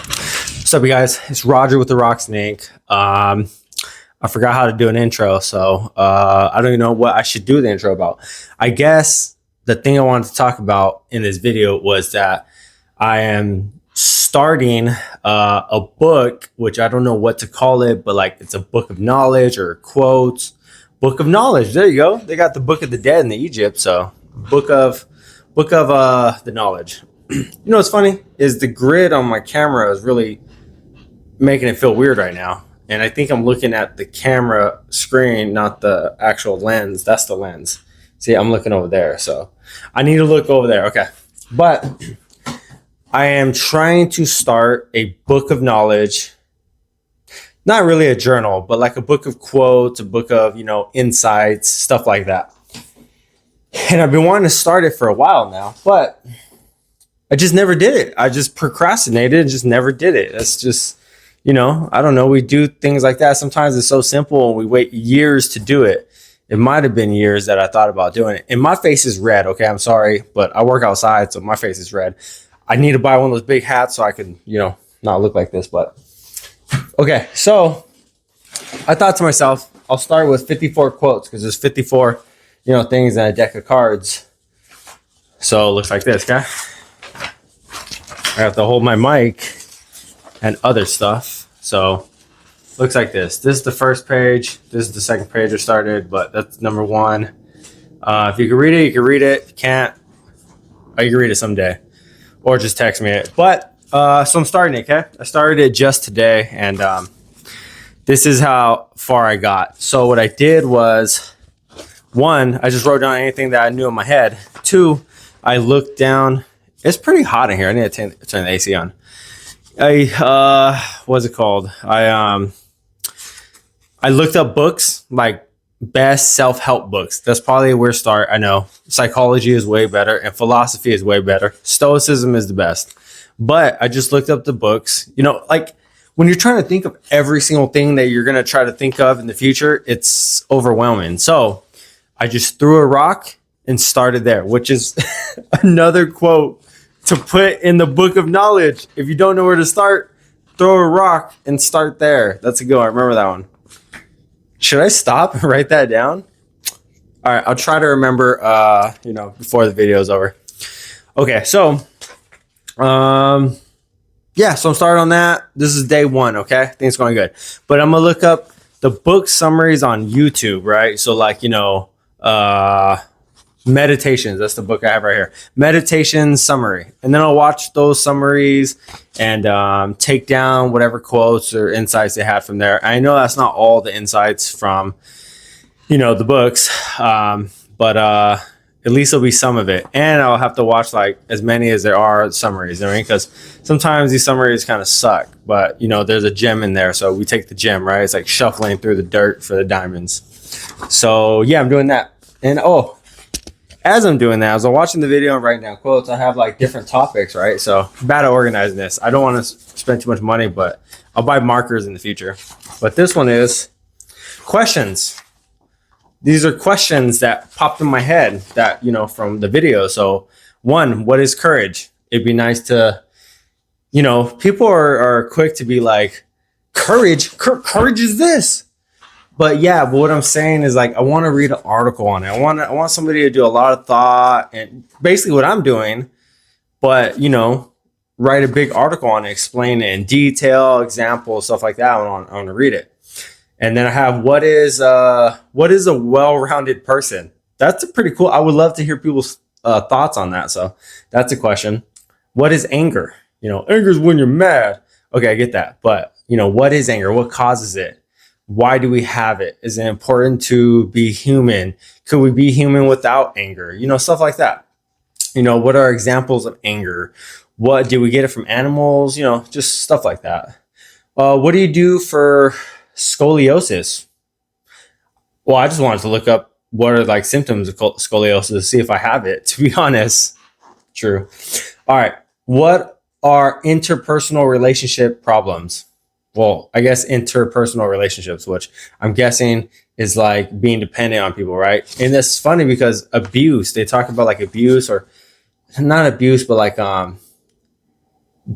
What's up, you guys? It's Roger with the Rock Snake. I forgot how to do an intro, so I don't even know what I should do the intro about. I guess the thing I wanted to talk about in this video was that I am starting a book, which I don't know what to call it, but like it's a book of knowledge or quotes. Book of knowledge. There you go. They got the Book of the Dead in the Egypt, so book of the knowledge. You know what's funny is the grid on my camera is really making it feel weird right now. And I think I'm looking at the camera screen, not the actual lens. That's the lens. See, I'm looking over there. So I need to look over there. Okay. But I am trying to start a book of knowledge. Not really a journal, but like a book of quotes, a book of, insights, stuff like that. And I've been wanting to start it for a while now, but I just never did it. I just procrastinated and just never did it. That's just, I don't know. We do things like that. Sometimes it's so simple and we wait years to do it. It might have been years that I thought about doing it. And my face is red. Okay. I'm sorry, but I work outside, so my face is red. I need to buy one of those big hats so I can, not look like this, but okay. So I thought to myself, I'll start with 54 quotes because there's 54, things in a deck of cards. So it looks like this, okay? I have to hold my mic and other stuff. So looks like this. This is the first page. This is the second page I started, but that's number one. If you can read it, you can read it. If you can't, you can read it someday. Or just text me it. But so I'm starting it, okay? I started it just today, and this is how far I got. So what I did was, one, I just wrote down anything that I knew in my head. Two, I looked down. It's pretty hot in here. I need to turn the AC on. What's it called? I looked up books, like best self-help books. That's probably where to start. I know psychology is way better and philosophy is way better. Stoicism is the best. But I just looked up the books. Like when you're trying to think of every single thing that you're going to try to think of in the future, it's overwhelming. So I just threw a rock and started there, which is another quote to put in the book of knowledge. If you don't know where to start, throw a rock and start there. That's a good one. I remember that one. Should I stop and write that down? All right, I'll try to remember, before the video is over. Okay, so, so I'm starting on that. This is day one, okay? I think it's going good. But I'm going to look up the book summaries on YouTube, right? So, like, Meditations. That's the book I have right here. Meditation summary. And then I'll watch those summaries and take down whatever quotes or insights they had from there. I know that's not all the insights from, the books, but at least it'll be some of it. And I'll have to watch like as many as there are summaries. Because sometimes these summaries kind of suck, but there's a gem in there. So we take the gem, right? It's like shuffling through the dirt for the diamonds. So yeah, I'm doing that. And as I'm doing that, as I'm watching the video and writing down quotes, I have like different topics, right? So bad at organizing this. I don't want to spend too much money, but I'll buy markers in the future. But this one is questions. These are questions that popped in my head that, from the video. So one, what is courage? It'd be nice to, people are quick to be like, courage is this. But what I'm saying is like I want to read an article on it. I want somebody to do a lot of thought and basically what I'm doing, but write a big article on it, explain it in detail, examples, stuff like that. I want to read it. And then I have what is a well-rounded person? That's a pretty cool. I would love to hear people's thoughts on that. So that's a question. What is anger? Anger is when you're mad. Okay, I get that. But what is anger? What causes it? Why do we have it? Is it important to be human? Could we be human without anger? Stuff like that. What are examples of anger? What do we get it from animals? Just stuff like that. What do you do for scoliosis? Well, I just wanted to look up what are like symptoms of scoliosis to see if I have it, to be honest. True. All right. What are interpersonal relationship problems? Well, I guess interpersonal relationships, which I'm guessing is like being dependent on people, right? And that's funny because abuse, they talk about like abuse or not abuse, but like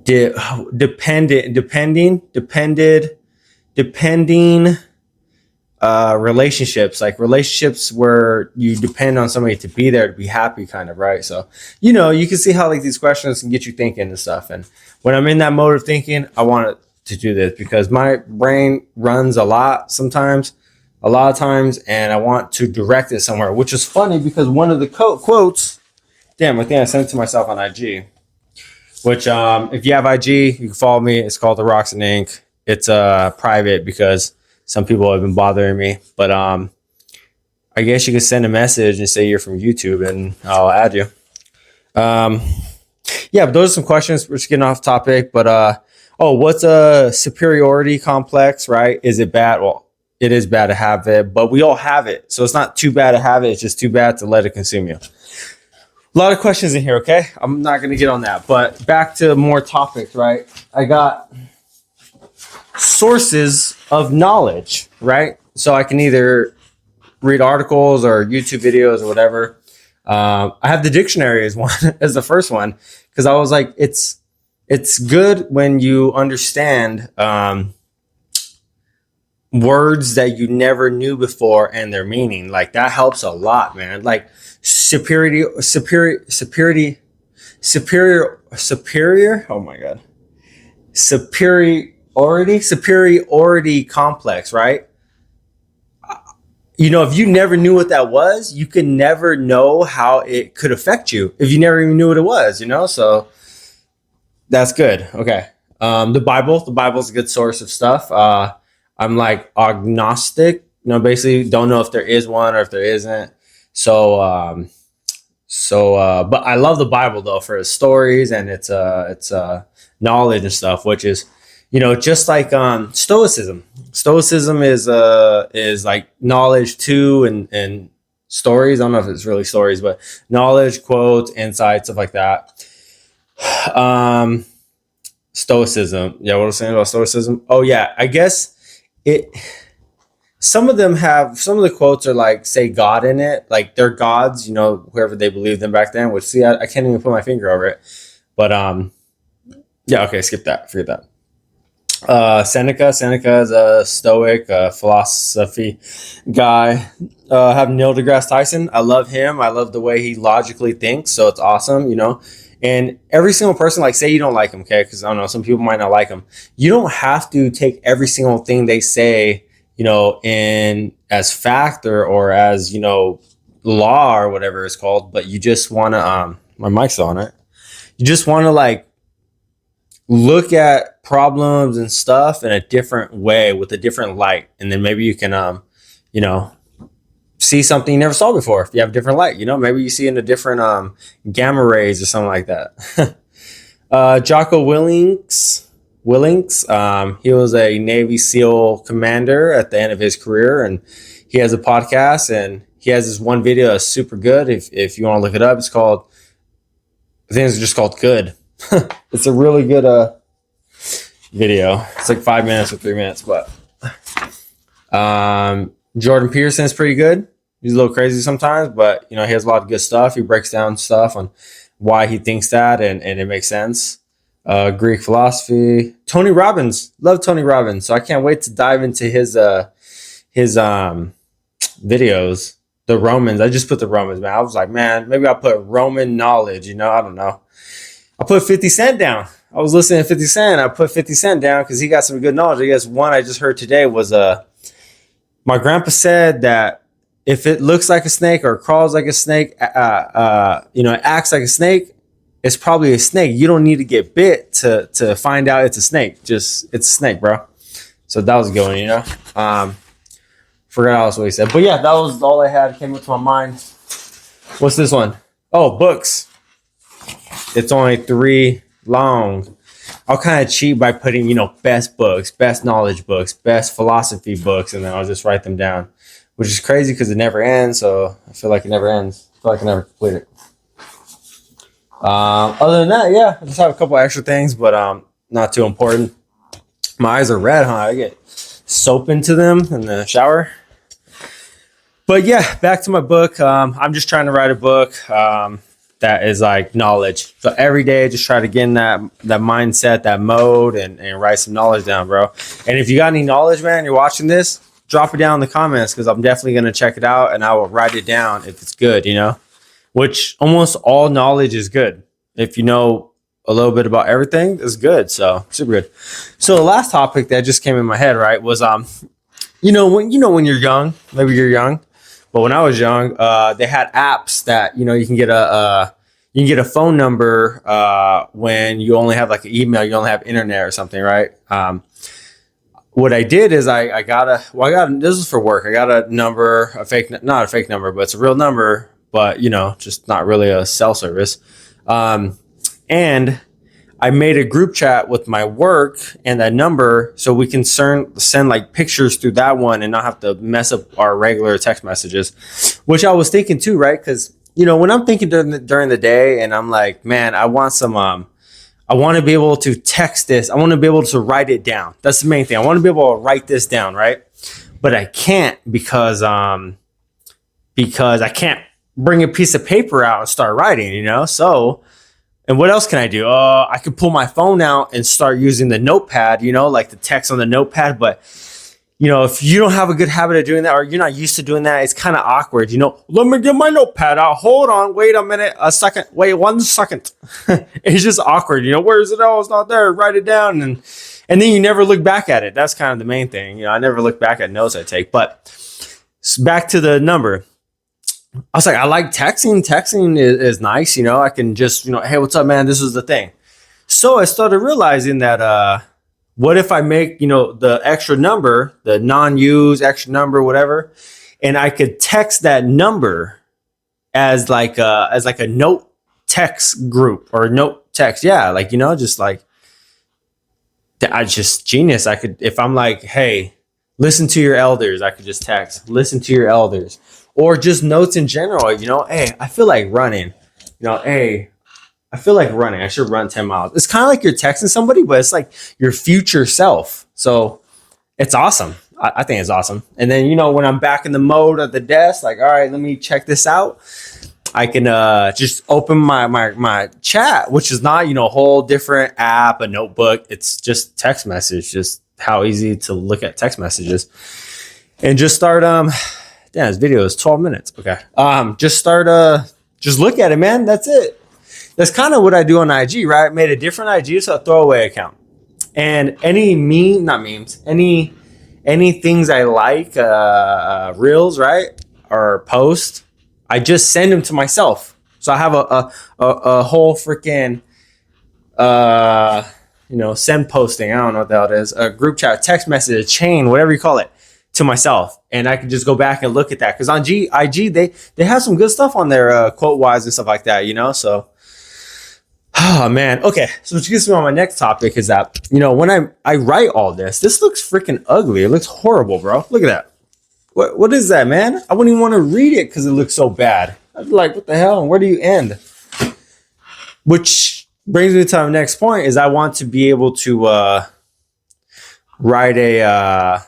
de- depending relationships, like relationships where you depend on somebody to be there to be happy, kind of, right? So you can see how like these questions can get you thinking and stuff. And when I'm in that mode of thinking, I want to do this because my brain runs a lot of times, and I want to direct it somewhere, which is funny because one of the quotes, damn, I think I sent it to myself on IG, which if you have IG, you can follow me. It's called The Rocks and Ink. It's private because some people have been bothering me, but I guess you could send a message and say you're from YouTube, and I'll add you. Yeah, but those are some questions. We're just getting off topic, but what's a superiority complex? Right? Is it bad? Well, it is bad to have it, but we all have it, so it's not too bad to have it. It's just too bad to let it consume you. A lot of questions in here. Okay, I'm not going to get on that, but back to more topics. Right? I got sources of knowledge, right? So I can either read articles or YouTube videos or whatever. I have the dictionary as one as the first one because I was like, it's good when you understand words that you never knew before and their meaning. Like that helps a lot, man. Like superior. Oh my god, superiority complex, right? If you never knew what that was, you could never know how it could affect you if you never even knew what it was, so that's good. Okay. The Bible's a good source of stuff. I'm like agnostic, basically don't know if there is one or if there isn't. So but I love the Bible though for its stories and its knowledge and stuff, which is just like stoicism. Stoicism is like knowledge too, and stories. I don't know if it's really stories, but knowledge, quotes, insights, stuff like that. Stoicism. Yeah, what I was saying about stoicism. Oh yeah, I guess some of the quotes are like say God in it, like they're gods, whoever they believed in back then. Which I can't even put my finger over it, but yeah, okay, skip that, forget that. Seneca is a Stoic philosophy guy. Have Neil deGrasse Tyson. I love him. I love the way he logically thinks. So it's awesome, And every single person, like say you don't like him, okay? Because I don't know, some people might not like him. You don't have to take every single thing they say, in as fact or as law or whatever it's called. But you just want to my mic's on it. You just want to like look at problems and stuff in a different way with a different light, and then maybe you can see something you never saw before if you have a different light. Maybe you see in a different gamma rays or something like that. Jocko Willink, he was a Navy SEAL commander at the end of his career, and he has a podcast, and he has this one video that's super good. If you want to look it up, it's called, I think it's just called Good. It's a really good video. It's like 5 minutes or 3 minutes, but Jordan Peterson is pretty good. He's a little crazy sometimes, but he has a lot of good stuff. He breaks down stuff on why he thinks that, and it makes sense. Greek philosophy. Tony Robbins, love Tony Robbins, so I can't wait to dive into his videos. The Romans, I just put the Romans, man. I was like, man, maybe I'll put Roman knowledge. I don't know. I put 50 Cent down. I was listening to 50 Cent. I put 50 Cent down because he got some good knowledge. I guess one I just heard today was my grandpa said that if it looks like a snake or crawls like a snake, it acts like a snake, it's probably a snake. You don't need to get bit to find out it's a snake. Just it's a snake, bro. So that was a good one, Forgot else what he said. But yeah, that was all I had. Came up to my mind. What's this one? Oh, books. It's only 3 long. I'll kind of cheat by putting, best books, best knowledge books, best philosophy books, and then I'll just write them down, which is crazy because it never ends. So I feel like it never ends. I feel like I never complete it. Other than that, yeah, I just have a couple extra things, but not too important. My eyes are red, huh? I get soap into them in the shower. But yeah, back to my book. I'm just trying to write a book that that is like knowledge. So every day, just try to get in that mindset, that mode, and write some knowledge down, bro. And if you got any knowledge, man, you're watching this, drop it down in the comments because I'm definitely going to check it out and I will write it down if it's good, you know, which almost all knowledge is good. If you know a little bit about everything, it's good. So super good. So the last topic that just came in my head, right, was, when you're young, maybe you're young, but when I was young, they had apps that, you can get a phone number when you only have like an email, you only have internet or something, right? What I did is this is for work. I got a number, not a fake number, but it's a real number, but just not really a cell service. And I made a group chat with my work and that number so we can send like pictures through that one and not have to mess up our regular text messages, which I was thinking too, right? Because, when I'm thinking during the day and I'm like, man, I want I want to be able to text this. I want to be able to write it down. That's the main thing. I want to be able to write this down, right? But I can't because I can't bring a piece of paper out and start writing, So, and what else can I do? I could pull my phone out and start using the notepad, like the text on the notepad. But, if you don't have a good habit of doing that or you're not used to doing that, it's kind of awkward. Let me get my notepad out. Hold on. Wait a minute. A second. Wait 1 second. It's just awkward. Where is it? Oh, it's not there. Write it down. And then you never look back at it. That's kind of the main thing. I never look back at notes I take. But back to the number. I was like, I like texting. Texting is nice. I can just, hey, what's up, man? This is the thing. So I started realizing that, what if I make, the extra number, the non-used extra number, whatever, and I could text that number as like a note text group or note text. Yeah. Like, just like, I just genius. I could, if I'm like, hey, listen to your elders, I could just text, listen to your elders. Or just notes in general, hey, I feel like running. Hey, I feel like running. I should run 10 miles. It's kind of like you're texting somebody, but it's like your future self. So it's awesome. I think it's awesome. And then, when I'm back in the mode at the desk, like, all right, let me check this out. I can just open my chat, which is not, a whole different app, a notebook. It's just text message, just how easy to look at text messages. And just start, yeah, this video is 12 minutes. Okay. Just look at it, man. That's it. That's kind of what I do on IG, right? I made a different IG, so a throwaway account. And any things I like, reels, right? Or post, I just send them to myself. So I have a whole freaking, send posting. I don't know what the hell it is. A group chat, text message, a chain, whatever you call it, to myself. And I can just go back and look at that. Because on IG, they have some good stuff on there, quote-wise and stuff like that, So, oh, man. Okay. So what gets me on my next topic is that, when I write all this looks freaking ugly. It looks horrible, bro. Look at that. What is that, man? I wouldn't even want to read it because it looks so bad. I'd be like, what the hell? And where do you end? Which brings me to my next point is I want to be able to write a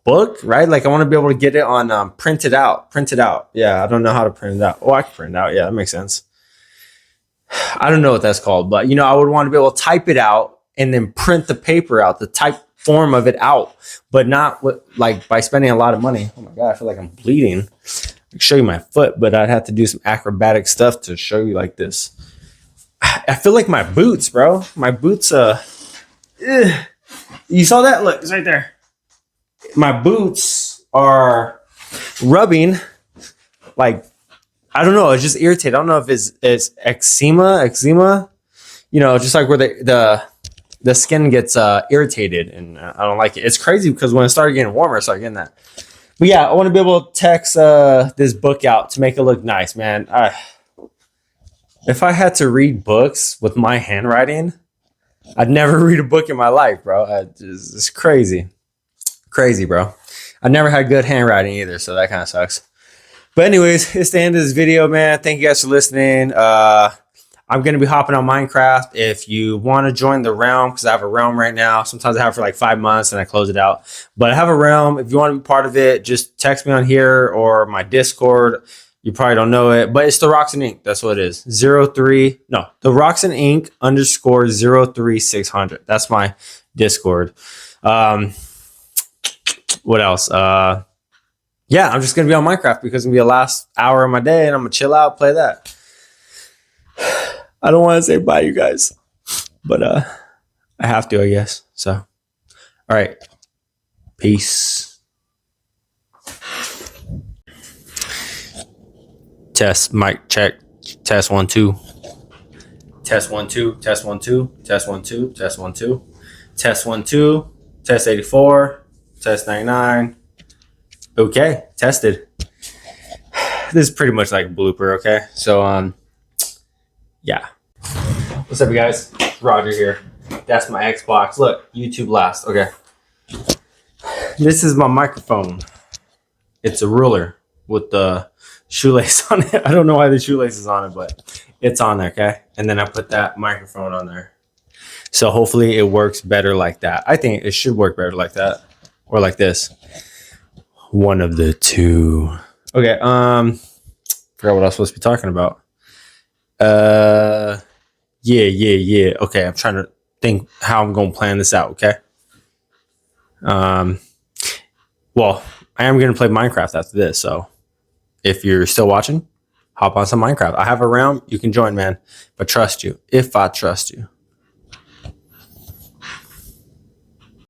book, right? Like I want to be able to get it on print it out. Yeah, I don't know how to print it out. Oh, I can print it out. Yeah, that makes sense. I don't know what that's called, but I would want to be able to type it out and then print the paper out, the type form of it out, but not by spending a lot of money. Oh my God, I feel like I'm bleeding. I can show you my foot, but I'd have to do some acrobatic stuff to show you like this. I feel like my boots, bro. My boots, you saw that? Look, it's right there. My boots are rubbing like, I don't know. It's just irritated. I don't know if it's eczema, just like where the skin gets irritated, and I don't like it. It's crazy because when it started getting warmer, I started getting that. But yeah, I want to be able to text this book out to make it look nice, man. If I had to read books with my handwriting, I'd never read a book in my life, bro. It's crazy, bro. I've never had good handwriting either, so that kind of sucks. But anyways, it's the end of this video, man. Thank you guys for listening. I'm going to be hopping on Minecraft. If you want to join the realm, because I have a realm right now. Sometimes I have it for like 5 months and I close it out. But I have a realm. If you want to be part of it, just text me on here or my Discord. You probably don't know it, but it's the Roxon Inc. That's what it is. The Roxon Inc. _ 03600. That's my Discord. What else? Yeah, I'm just gonna be on Minecraft because it's gonna be the last hour of my day, and I'm gonna chill out, play that. I don't want to say bye, you guys, but I have to, I guess. So, all right, peace. Test mic check. Test 1 2. Test 1 2. Test 1 2. Test 1 2. Test 1 2. Test 1 2. Test 84. Test 99. Okay, tested. This is pretty much like a blooper, okay? So, yeah. What's up, you guys? Roger here. That's my Xbox. Look, YouTube last. Okay. This is my microphone. It's a ruler with the shoelace on it. I don't know why the shoelace is on it, but it's on there, okay? And then I put that microphone on there. So hopefully it works better like that. I think it should work better like that. Or like this. One of the two. Okay, forgot what I was supposed to be talking about. Yeah. Okay, I'm trying to think how I'm gonna plan this out, okay? Well, I am gonna play Minecraft after this, so if you're still watching, hop on some Minecraft. I have a realm, you can join, man. But trust you, if I trust you.